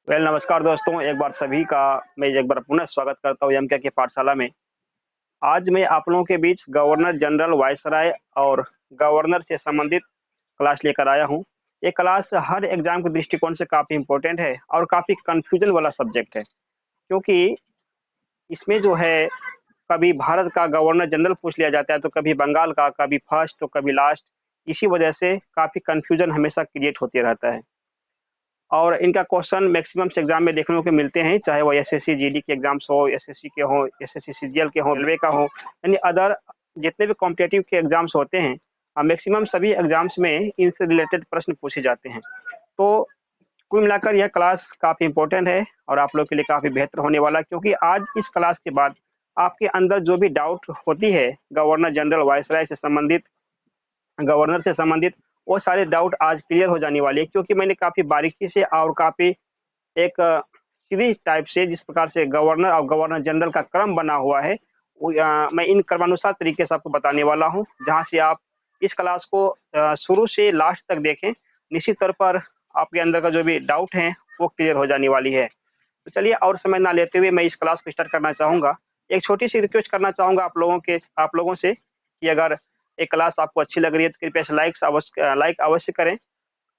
नमस्कार दोस्तों, एक बार सभी का मैं एक बार पुनः स्वागत करता हूँ एमके की पाठशाला में। आज मैं आप लोगों के बीच गवर्नर जनरल वायसराय और गवर्नर से संबंधित क्लास लेकर आया हूँ। ये क्लास हर एग्ज़ाम के दृष्टिकोण से काफ़ी इम्पोर्टेंट है और काफ़ी कन्फ्यूज़न वाला सब्जेक्ट है, क्योंकि इसमें जो है कभी भारत का गवर्नर जनरल पूछ लिया जाता है, तो कभी बंगाल का, कभी फर्स्ट तो कभी लास्ट। इसी वजह से काफ़ी कन्फ्यूज़न हमेशा क्रिएट होते रहता है। और इनका क्वेश्चन मैक्सिमम्स एग्जाम में देखने को मिलते हैं, चाहे वो एसएससी जीडी के एग्जाम्स हो, एसएससी के हो, एसएससी सीजीएल के हो, रेलवे का हो, यानी अदर जितने भी कॉम्पिटिटिव के एग्जाम्स होते हैं, मैक्सिमम सभी एग्जाम्स में इनसे रिलेटेड प्रश्न पूछे जाते हैं। तो कुल मिलाकर यह क्लास काफ़ी इंपॉर्टेंट है और आप लोग के लिए काफ़ी बेहतर होने वाला है, क्योंकि आज इस क्लास के बाद आपके अंदर जो भी डाउट होती है गवर्नर जनरल वायसराय से संबंधित, गवर्नर से संबंधित, वो सारे डाउट आज क्लियर हो जाने वाले हैं, क्योंकि मैंने काफ़ी बारीकी से और काफ़ी एक सीरीज टाइप से जिस प्रकार से गवर्नर और गवर्नर जनरल का क्रम बना हुआ है, मैं इन क्रमानुसार तरीके से आपको बताने वाला हूँ, जहाँ से आप इस क्लास को शुरू से लास्ट तक देखें। निश्चित तौर पर आपके अंदर का जो भी डाउट है, वो क्लियर हो जाने वाली है। तो चलिए और समय ना लेते हुए मैं इस क्लास को स्टार्ट करना चाहूँगा। एक छोटी-सी रिक्वेस्ट करना चाहूँगा आप लोगों से कि अगर ये क्लास आपको अच्छी लग रही है, तो कृपया से लाइक अवश्य करें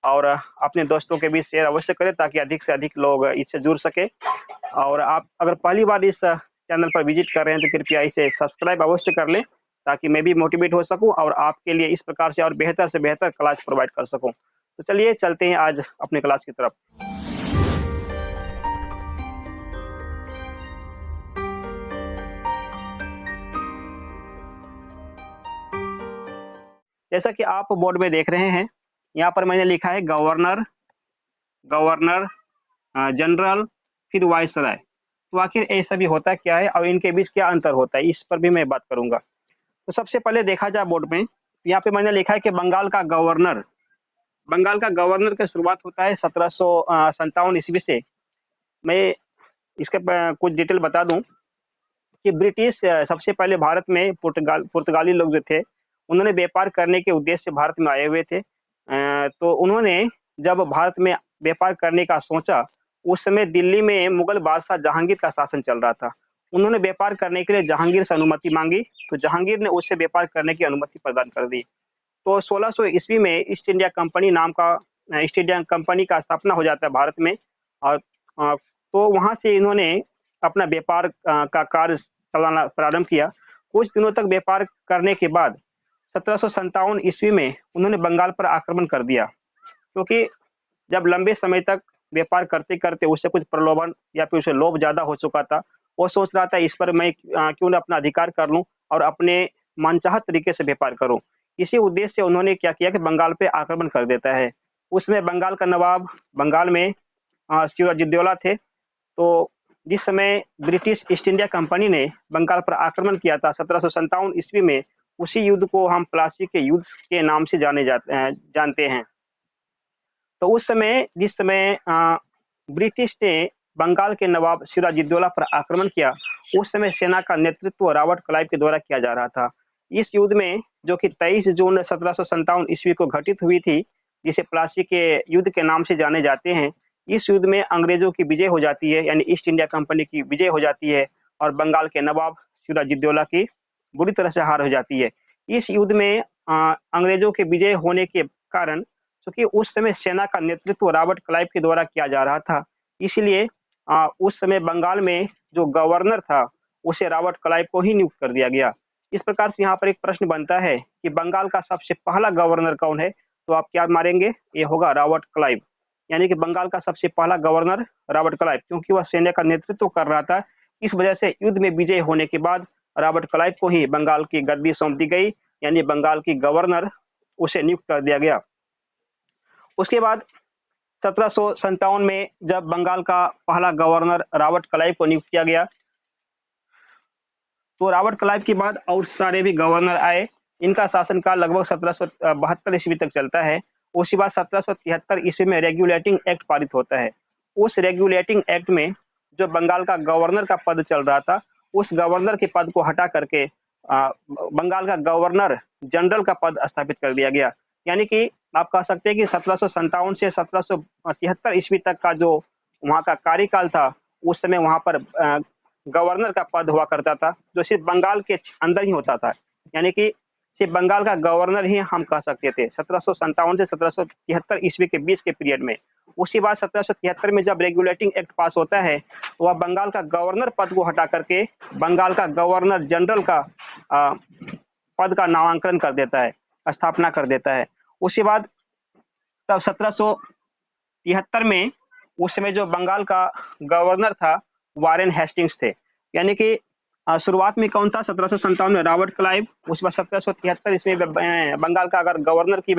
और अपने दोस्तों के बीच शेयर अवश्य करें, ताकि अधिक से अधिक लोग इससे जुड़ सकें। और आप अगर पहली बार इस चैनल पर विजिट कर रहे हैं, तो कृपया इसे सब्सक्राइब अवश्य कर लें, ताकि मैं भी मोटिवेट हो सकूं और आपके लिए इस प्रकार से और बेहतर से बेहतर क्लास प्रोवाइड कर सकूं। तो चलिए चलते हैं आज अपने क्लास की तरफ। जैसा कि आप बोर्ड में देख रहे हैं, यहाँ पर मैंने लिखा है गवर्नर, गवर्नर जनरल, फिर वायसराय। तो आखिर ये सभी होता क्या है और इनके बीच क्या अंतर होता है, इस पर भी मैं बात करूंगा। तो सबसे पहले देखा जाए बोर्ड में, यहाँ पे मैंने लिखा है कि बंगाल का गवर्नर, बंगाल का गवर्नर की शुरुआत होता है 1757 ईस्वी से। मैं इसके कुछ डिटेल बता दूं कि ब्रिटिश सबसे पहले भारत में पुर्तगाली लोग जो थे, उन्होंने व्यापार करने के उद्देश्य से भारत में आए हुए थे। तो उन्होंने जब भारत में व्यापार करने का सोचा, उस समय दिल्ली में मुगल बादशाह जहांगीर का शासन चल रहा था। उन्होंने व्यापार करने के लिए जहांगीर से अनुमति मांगी, तो जहांगीर ने उससे व्यापार करने की अनुमति प्रदान कर दी। तो 1600 ईस्वी में ईस्ट इंडिया कंपनी नाम का ईस्ट इंडिया कंपनी का स्थापना हो जाता है भारत में। और तो वहाँ से इन्होंने अपना व्यापार का कार्य चलाना प्रारंभ किया। कुछ दिनों तक व्यापार करने के बाद 1757 ईस्वी में उन्होंने बंगाल पर आक्रमण कर दिया, क्योंकि जब लंबे समय तक व्यापार करते-करते उसे कुछ प्रलोभन या फिर उसे लोभ ज़्यादा हो चुका था। वो सोच रहा था इस पर मैं क्यों ना अपना अधिकार कर लूँ और अपने मनचाहा तरीके से व्यापार करूँ। इसी उद्देश्य से उन्होंने क्या किया कि बंगाल पे आक्रमण कर देता है। उसमें बंगाल का नवाब बंगाल में सिराजुद्दौला थे। तो जिस समय ब्रिटिश ईस्ट इंडिया कंपनी ने बंगाल पर आक्रमण किया था 1757 ईस्वी में, उसी युद्ध को हम प्लासी के युद्ध के नाम से जानते हैं। तो उस समय जिस समय ब्रिटिश ने बंगाल के नवाब सिराजुद्दौला पर आक्रमण किया, उस समय सेना का नेतृत्व रॉबर्ट क्लाइव के द्वारा किया जा रहा था। इस युद्ध में जो कि 23 जून 1757 ईस्वी को घटित हुई थी, जिसे प्लासी के युद्ध के नाम से जाने जाते हैं। इस युद्ध में अंग्रेजों की विजय हो जाती है, यानी ईस्ट इंडिया कंपनी की विजय हो जाती है और बंगाल के नवाब सिराजुद्दौला की बुरी तरह से हार हो जाती है। इस युद्ध में अंग्रेजों के विजय होने के कारण, क्योंकि उस समय सेना का नेतृत्व रॉबर्ट क्लाइव के द्वारा किया जा रहा था, इसलिए उस समय बंगाल में जो गवर्नर था, उसे रॉबर्ट क्लाइव को ही नियुक्त कर दिया गया। इस प्रकार से यहाँ पर एक प्रश्न बनता है कि बंगाल का सबसे पहला गवर्नर कौन है? तो आप क्या मारेंगे? ये होगा रॉबर्ट क्लाइव। यानी कि बंगाल का सबसे पहला गवर्नर रॉबर्ट क्लाइव, क्योंकि वह सेना का नेतृत्व कर रहा था। इस वजह से युद्ध में विजय होने के बाद रॉबर्ट क्लाइव को ही बंगाल की गद्दी सौंप दी गई, यानी बंगाल की गवर्नर उसे नियुक्त कर दिया गया। उसके बाद 1757 में जब बंगाल का पहला गवर्नर रॉबर्ट क्लाइव को नियुक्त किया गया, तो रॉबर्ट क्लाइव के बाद और सारे भी गवर्नर आए। इनका शासनकाल लगभग 1772 ईस्वी तक चलता है। उसके बाद 1773 ईस्वी में रेगुलेटिंग एक्ट पारित होता है। उस रेगुलेटिंग एक्ट में जो बंगाल का गवर्नर का पद चल रहा था, उस गवर्नर के पद को हटा करके बंगाल का गवर्नर जनरल का पद स्थापित कर दिया गया। यानी कि आप कह सकते हैं कि 1757 से 1773 ईस्वी तक का जो वहाँ का कार्यकाल था, उस समय वहाँ पर गवर्नर का पद हुआ करता था, जो सिर्फ बंगाल के अंदर ही होता था। यानी कि सिर्फ बंगाल का गवर्नर ही हम कह सकते थे 1757 से 1773 ईस्वी के बीच के पीरियड में। उसके बाद 1773 में जब रेगुलेटिंग एक्ट पास होता है, तो वह बंगाल का गवर्नर पद को हटा करके बंगाल का गवर्नर जनरल का पद का नामांकन कर देता है, स्थापना कर देता है। उसके बाद तब 1773 में उस समय जो बंगाल का गवर्नर था वारेन हेस्टिंग्स थे। यानी कि शुरुआत में कौन था? 1757 में रॉबर्ट क्लाइव। उसके बाद 1773 इसमें बंगाल का अगर गवर्नर की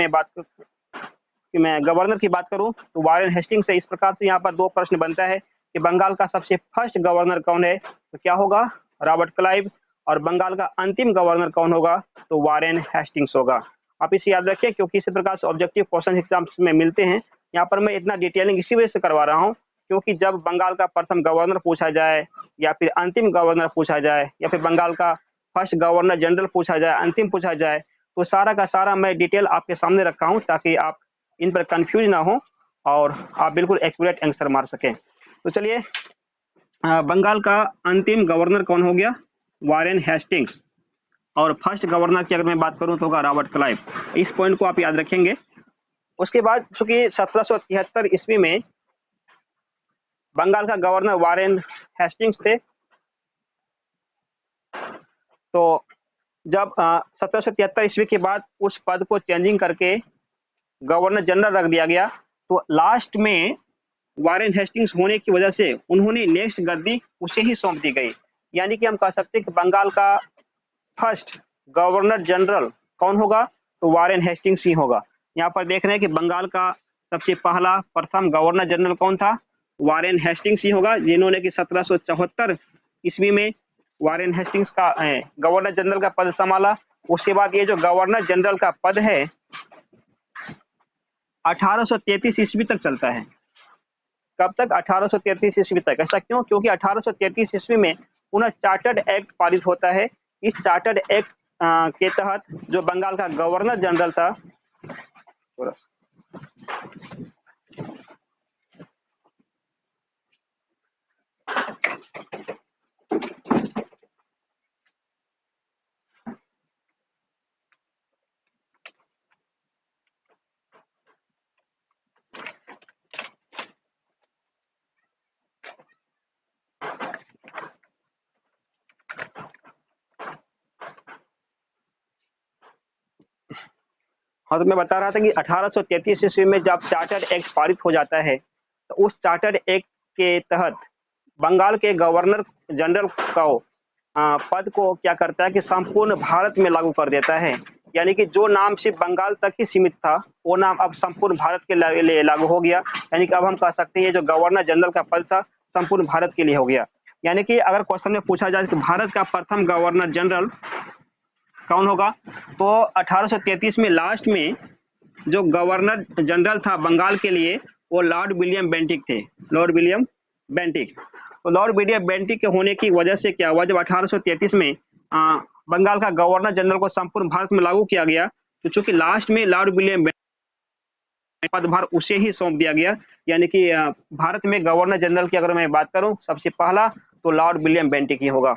मैं गवर्नर की बात करूं तो वारेन हेस्टिंग्स है। इस प्रकार से यहाँ पर दो प्रश्न बनता है कि बंगाल का सबसे फर्स्ट गवर्नर कौन है? तो क्या होगा? Robert Clive. और बंगाल का अंतिम गवर्नर कौन होगा? तो वारेन हेस्टिंग्स होगा। आप इसे याद रखिए, क्योंकि इसी प्रकार से ऑब्जेक्टिव क्वेश्चन एग्जाम्स में मिलते हैं। यहाँ पर मैं इतना डिटेलिंग इसी वजह से करवा रहा हूँ, क्योंकि जब बंगाल का प्रथम गवर्नर पूछा जाए, या फिर अंतिम गवर्नर पूछा जाए, या फिर बंगाल का फर्स्ट गवर्नर जनरल पूछा जाए, अंतिम पूछा जाए, तो सारा का सारा मैं डिटेल आपके सामने रखा हूँ, ताकि आप इन पर कंफ्यूज ना हो और आप बिल्कुल एक्यूरेट आंसर मार सकें। तो चलिए, बंगाल का अंतिम गवर्नर कौन हो गया? Warren Hastings. और फर्स्ट गवर्नर की अगर मैं बात करूं तो होगा रॉबर्ट क्लाइव। इस पॉइंट को आप याद रखेंगे। उसके बाद चूंकि 1773 ईस्वी में बंगाल का गवर्नर वारेन हेस्टिंग्स थे, तो जब 1773 ईस्वी के बाद उस पद को चेंजिंग करके गवर्नर जनरल रख दिया गया, तो लास्ट में वारेन हेस्टिंग्स होने की वजह से उन्होंने नेक्स्ट गद्दी उसे ही सौंप दी गई। यानी कि हम कह सकते हैं कि बंगाल का फर्स्ट गवर्नर जनरल कौन होगा? तो वारेन हेस्टिंग्स ही होगा। यहाँ पर देख रहे हैं कि बंगाल का सबसे पहला प्रथम गवर्नर जनरल कौन था? वारेन हेस्टिंग्स ही होगा, जिन्होंने कि 1774 ईस्वी में वारेन हेस्टिंग्स का गवर्नर जनरल का पद संभाला। उसके बाद ये जो गवर्नर जनरल का पद है 1833 ईस्वी तक चलता है। कब तक? 1833 ईस्वी तक। ऐसा क्यों? क्योंकि 1833 ईस्वी में पुनः चार्टर्ड एक्ट पारित होता है। इस चार्टर्ड एक्ट के तहत जो बंगाल का गवर्नर जनरल था, हाँ, तो मैं बता रहा था कि 1833 ईस्वी में जब चार्टर्ड एक्ट पारित हो जाता है, तो उस चार्टर्ड एक्ट के तहत बंगाल के गवर्नर जनरल को पद को क्या करता है कि संपूर्ण भारत में लागू कर देता है। यानी कि जो नाम सिर्फ बंगाल तक ही सीमित था, वो नाम अब संपूर्ण भारत के लिए लागू हो गया। यानी कि अब हम कह सकते हैं जो गवर्नर जनरल का पद था संपूर्ण भारत के लिए हो गया। यानी कि अगर क्वेश्चन में पूछा जाए कि भारत का प्रथम गवर्नर जनरल कौन होगा, तो 1833 में लास्ट में जो गवर्नर जनरल था बंगाल के लिए, वो लॉर्ड विलियम बेंटिक थे। Lord William Bentinck. तो लॉर्ड विलियम बेंटिक के होने की वजह से क्या हुआ, जब 1833 में बंगाल का गवर्नर जनरल को संपूर्ण भारत में लागू किया गया, तो चूंकि लास्ट में लॉर्ड विलियम पदभार उसे ही सौंप दिया गया। यानी कि भारत में गवर्नर जनरल की अगर मैं बात करूं, सबसे पहला तो लॉर्ड विलियम बेंटिक ही होगा।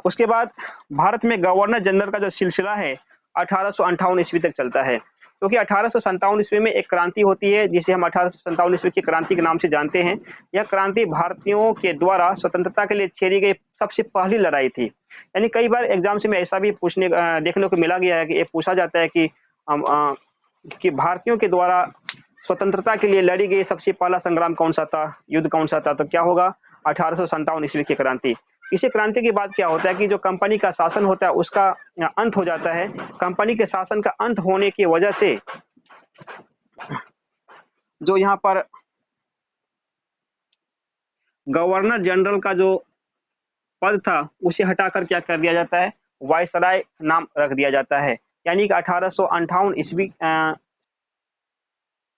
उसके बाद भारत में गवर्नर जनरल का जो सिलसिला है 1858 ईस्वी तक चलता है, क्योंकि 1857 ईस्वी में एक क्रांति होती है, जिसे हम 1857 ईस्वी की क्रांति के नाम से जानते हैं। यह क्रांति भारतीयों के द्वारा स्वतंत्रता के लिए छेड़ी गई सबसे पहली लड़ाई थी। यानी कई बार एग्जाम्स में ऐसा भी देखने को मिला गया है कि ये पूछा जाता है कि भारतीयों के द्वारा स्वतंत्रता के लिए लड़ी गई सबसे पहला संग्राम कौन सा था, युद्ध कौन सा था? तो क्या होगा? 1857 ईस्वी की क्रांति। इसी क्रांति के बाद क्या होता है कि जो कंपनी का शासन होता है उसका अंत हो जाता है। कंपनी के शासन का अंत होने की वजह से जो यहाँ पर गवर्नर जनरल का जो पद था उसे हटाकर क्या कर दिया जाता है? वायसराय नाम रख दिया जाता है। यानी कि 1858 ईस्वी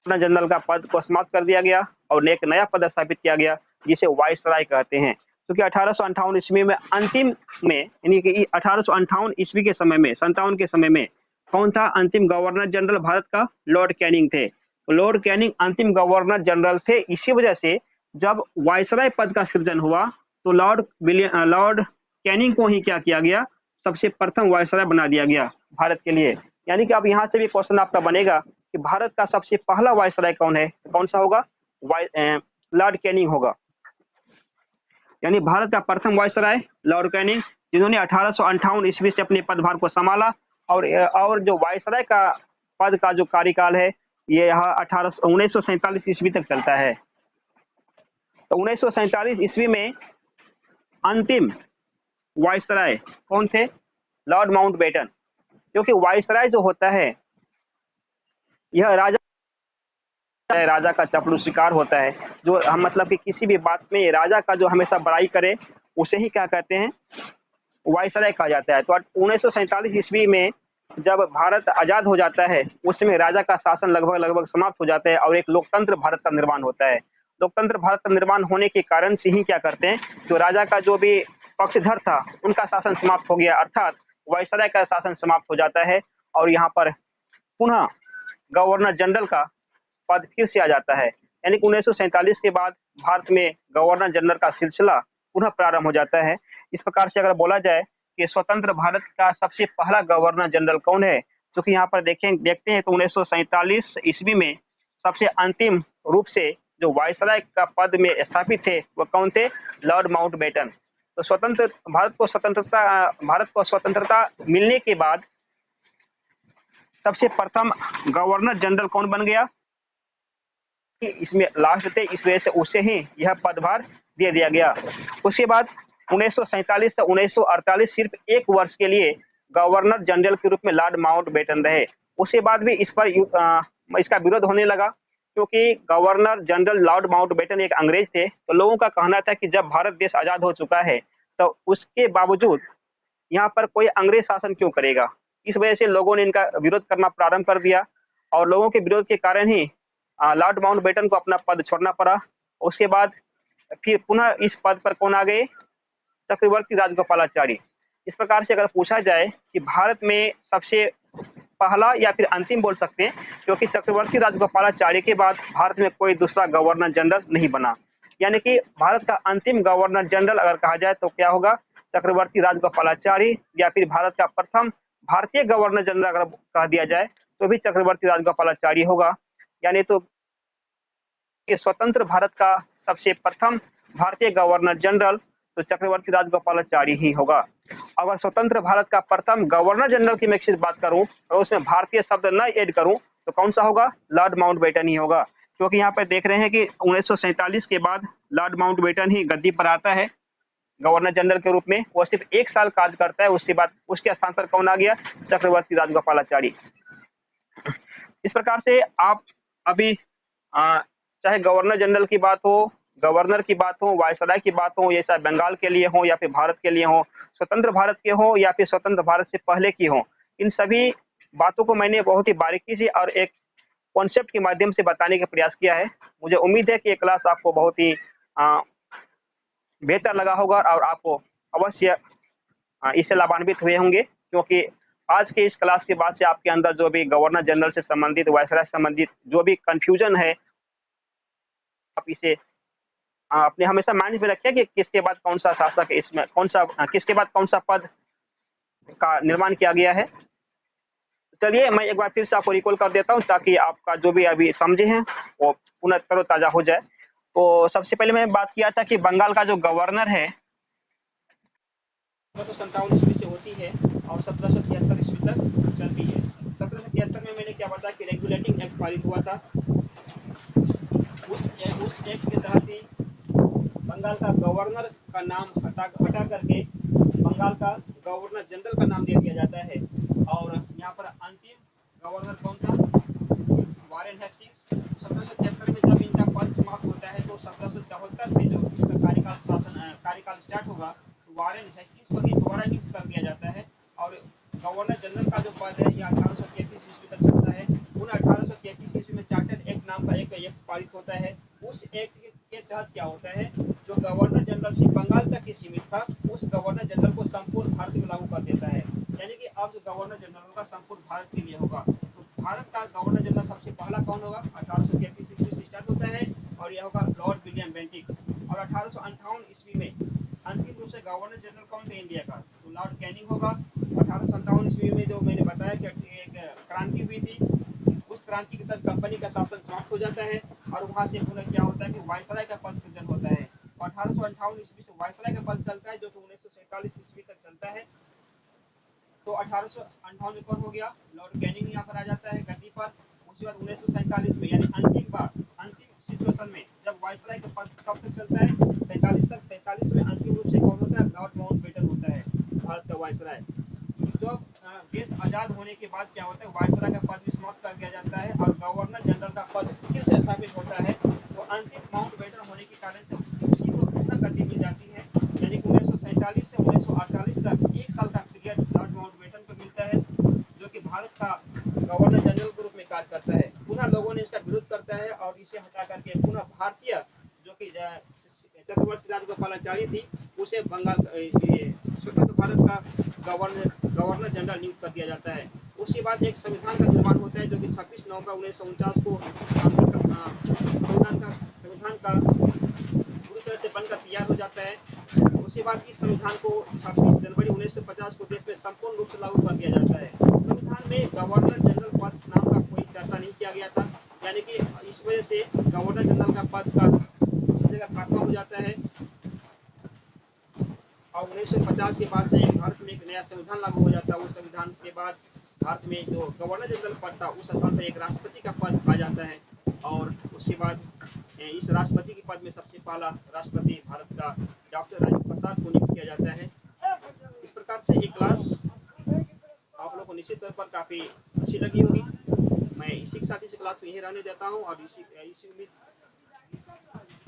जनरल का पद को समाप्त कर दिया गया और एक नया पद स्थापित किया गया, जिसे वायसराय कहते हैं। क्योंकि 1858 ईस्वी में अंतिम में, यानी कि 1858 ईस्वी के समय में, 57 के समय में कौन था अंतिम गवर्नर जनरल भारत का? लॉर्ड कैनिंग थे। लॉर्ड कैनिंग अंतिम गवर्नर जनरल थे। इसी वजह से जब वायसराय पद का सृजन हुआ तो लॉर्ड कैनिंग को ही क्या किया गया, सबसे प्रथम वायसराय बना दिया गया भारत के लिए। यानी कि अब यहाँ से भी क्वेश्चन आपका बनेगा कि भारत का सबसे पहला वायसराय कौन है, कौन सा होगा, लॉर्ड कैनिंग होगा। यानी भारत का प्रथम वायसराय लॉर्ड कैनिंग, जिन्होंने 1858 ईस्वी से अपने पदभार को संभाला। और जो वायसराय का पद का जो कार्यकाल है ये यहाँ 1947 ईस्वी तक चलता है। तो 1947 ईस्वी में अंतिम वायसराय कौन थे, लॉर्ड माउंटबेटन। क्योंकि वायसराय जो होता है यह राजा का चापलूस शिकार होता है, जो हम मतलब कि किसी भी बात में राजा का जो हमेशा बड़ाई करे उसे ही क्या कहते हैं, वायसराय कहा जाता है। तो 1947 ईस्वी में जब भारत आजाद हो जाता है उस समय राजा का शासन लगभग समाप्त हो जाता है और एक लोकतंत्र भारत का निर्माण होता है। लोकतंत्र भारत का निर्माण होने के कारण से ही क्या करते हैं, जो राजा का जो भी पक्षधर था उनका शासन समाप्त हो गया, अर्थात वायसराय का शासन समाप्त हो जाता है और यहाँ पर पुनः गवर्नर जनरल का पद फिर से आ जाता है। यानी कि 1947 के बाद भारत में गवर्नर जनरल का सिलसिला पुनः प्रारंभ हो जाता है। इस प्रकार से अगर बोला जाए कि स्वतंत्र भारत का सबसे पहला गवर्नर जनरल कौन है, तो कि यहाँ पर देखते हैं तो 1947 ईस्वी में सबसे अंतिम रूप से जो वायसराय का पद में स्थापित थे वो कौन थे, लॉर्ड माउंटबेटन। तो भारत को स्वतंत्रता मिलने के बाद सबसे प्रथम गवर्नर जनरल कौन बन गया, इसमें लास्ट थे, इस वजह से उसे ही यह पदभार दे दिया गया। उसके बाद 1947 से 1948 सिर्फ एक वर्ष के लिए गवर्नर जनरल के रूप में लॉर्ड माउंटबेटन रहे। उसके बाद भी इसका विरोध होने लगा, क्योंकि गवर्नर जनरल लॉर्ड माउंटबेटन एक अंग्रेज थे। तो लोगों का कहना था कि जब भारत देश आजाद हो चुका है तो उसके बावजूद यहाँ पर कोई अंग्रेज शासन क्यों करेगा। इस वजह से लोगों ने इनका विरोध करना प्रारंभ कर दिया और लोगों के विरोध के कारण ही लॉर्ड माउंटबेटन को अपना पद छोड़ना पड़ा। उसके बाद फिर पुनः इस पद पर कौन आ गए, चक्रवर्ती राजगोपालाचारी। इस प्रकार से अगर पूछा जाए कि भारत में सबसे पहला या फिर अंतिम बोल सकते हैं, क्योंकि चक्रवर्ती राजगोपालाचारी के बाद भारत में कोई दूसरा गवर्नर जनरल नहीं बना। यानी कि भारत का अंतिम गवर्नर जनरल अगर कहा जाए तो क्या होगा, चक्रवर्ती राजगोपालाचारी, या फिर भारत का प्रथम भारतीय गवर्नर जनरल अगर कह दिया जाए तो भी चक्रवर्ती राजगोपालाचारी होगा। यानी तो स्वतंत्र भारत का सबसे प्रथम भारतीय गवर्नर जनरल तो चक्रवर्ती राजगोपालाचारी ही होगा। अगर स्वतंत्र भारत का प्रथम गवर्नर जनरल की मैं बात करूं और उसमें भारतीय शब्द न ऐड करूं तो कौन सा होगा, लॉर्ड माउंटबेटन ही होगा। क्योंकि यहाँ पर देख रहे हैं कि 1947 के बाद लॉर्ड माउंटबेटन ही गद्दी पर आता है गवर्नर जनरल के रूप में। वो सिर्फ 1 साल कार्य करता है, उसके बाद उसके स्थान पर कौन आ गया, चक्रवर्ती राजगोपालाचारी। इस प्रकार से आप अभी चाहे गवर्नर जनरल की बात हो, गवर्नर की बात हो, वायसराय की बात हो, ये चाहे बंगाल के लिए हो या फिर भारत के लिए हो, स्वतंत्र भारत के हो या फिर स्वतंत्र भारत से पहले की हो, इन सभी बातों को मैंने बहुत ही बारीकी से और एक कॉन्सेप्ट के माध्यम से बताने का प्रयास किया है। मुझे उम्मीद है कि ये क्लास आपको बहुत ही बेहतर लगा होगा और आपको अवश्य इससे लाभान्वित हुए होंगे, क्योंकि आज के इस क्लास के बाद से आपके अंदर जो भी गवर्नर जनरल से संबंधित, वायसराय से संबंधित जो भी कंफ्यूजन है, आप इसे अपने हमेशा माइंड में रखिए कि किसके बाद कौन सा शासक, इसमें कौन सा किसके बाद कौन सा पद का निर्माण किया गया है। चलिए मैं एक बार फिर से आपको रिकॉल कर देता हूँ ताकि आपका जो भी अभी समझे हैं वो पुनः तरोताजा हो जाए। तो सबसे पहले मैंने बात किया था कि बंगाल का जो गवर्नर है 1757 ईस्वी से होती है और 1773 ईस्वी तक चलती है। 1773 में मैंने क्या बताया कि रेगुलेटिंग एक्ट पारित हुआ था। उस एक्ट के तहत ही बंगाल का गवर्नर का नाम हटा करके बंगाल का गवर्नर जनरल का नाम दे दिया जाता है। और यहाँ पर अंतिम गवर्नर कौन था, वारेन हेस्टिंग्स। 1773 में जब इनका पद समाप्त होता है तो 1774 से जो इसका कार्यकाल स्टार्ट होगा तो वारेन हेस्टिंग्स को ही दोबारा नियुक्त कर दिया जाता है। और गवर्नर जनरल का जो पद है यह 1833 ईस्वी तक चलता है। उन 1833 ईस्वी में चार्टर्ड एक्ट नाम का एक एक्ट पारित होता है। उस एक्ट के तहत क्या होता है, जो गवर्नर जनरल सिर्फ बंगाल तक ही सीमित था उस गवर्नर जनरल को संपूर्ण भारत में लागू कर देता है। यानी कि अब जो गवर्नर जनरल होगा संपूर्ण भारत के लिए होगा। तो भारत का गवर्नर जनरल सबसे पहला कौन होगा, 1833 ईस्वी से स्टार्ट होता है और यह होगा लॉर्ड विलियम बेंटिक। और 1858 ईस्वी में अंतिम रूप से गवर्नर जनरल कौन थे इंडिया का, तो लॉर्ड कैनिंग होगा। 1857 ईस्वी में जो मैंने बताया कि एक क्रांति हुई थी, उस क्रांति के तहत कंपनी का शासन समाप्त हो जाता है और वहां से पुनः क्या होता है कि वायसराय का पद सृजन होता है। 1858 ईस्वी से वायसराय का पद चलता है जो कि 1947 ईस्वी तक चलता है। तो 1858 में कौन हो गया, लॉर्ड कैनिंग यहाँ पर आ जाता है गद्दी पर। उसके बाद 1947 में यानी अंतिम सिचुएशन में जब वायसराय का पद कब तक चलता है, 47 तक। 47 में अंतिम रूप से कौन होता है, लॉर्ड माउंटबेटन होता है भारत का वायसराय। तो देश आजाद होने के बाद क्या होता है, वायसराय का पद भी समाप्त कर दिया जाता है और गवर्नर जनरल का पद फिर से स्थापित होता है। तो अंतिम माउंटबेटन होने के कारण से उसी को पूर्ण गति मिल जाती है, यानी कि 1947 से 1948 तक 1 साल का पीरियड लॉर्ड माउंटबेटन को मिलता है, जो कि भारत का गवर्नर जनरल के रूप में कार्य करता है। पुनः लोगों ने इसका विरोध करता है और इसे हटा करके पुनः भारतीय जो कि चक्रवर्ती राजगोपालाचारी थी, उसे बंगाल स्वतंत्र भारत का गवर्नर जनरल नियुक्त कर दिया जाता है। उसके बाद एक संविधान का निर्माण होता है जो कि 26 नवंबर 1949 को संविधान का पूरी तरह से बनकर तैयार हो जाता है। उसके बाद इस संविधान को 26 जनवरी 1950 को देश में संपूर्ण रूप से लागू कर दिया जाता है। संविधान में गवर्नर जनरल पद नाम का कोई चर्चा नहीं किया गया था, यानी कि इस वजह से गवर्नर जनरल का पद का जगह खात्मा हो जाता है। और 1950 के बाद से भारत में एक नया संविधान लागू हो जाता है। उस संविधान के बाद भारत में जो गवर्नर जनरल पद था उस स्थान पर एक राष्ट्रपति का पद आ जाता है और उसके बाद इस राष्ट्रपति के पद में सबसे पहला राष्ट्रपति भारत का डॉक्टर राजेंद्र प्रसाद को नियुक्त किया जाता है। इस प्रकार से एक क्लास आप लोग को निश्चित तौर पर काफ़ी अच्छी लगी होगी। मैं इसी के साथ इस क्लास को यही रहने देता हूँ और इसी उम्मीद,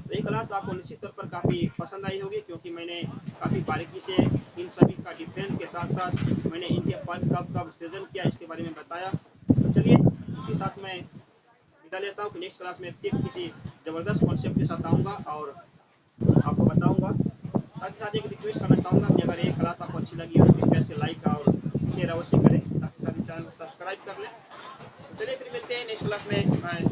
तो ये क्लास आपको निश्चित तौर पर काफ़ी पसंद आई होगी, क्योंकि मैंने काफ़ी बारीकी से इन सभी का डिफरेंस के साथ साथ मैंने इनके पद कब सृजन किया इसके बारे में बताया। तो चलिए इसी साथ मैं विदा लेता हूँ कि नेक्स्ट क्लास में फिर किसी ज़बरदस्त कॉन्सेप्ट के साथ आऊँगा और आपको बताऊँगा। साथ ही साथ एक रिक्वेस्ट करना चाहूँगा कि अगर ये क्लास आपको अच्छी लगी हो तो कृपया से लाइक और शेयर अवश्य करें, साथ ही साथ चैनल को सब्सक्राइब कर लें। तो चलिए फिर मिलते हैं नेक्स्ट क्लास में। बाय।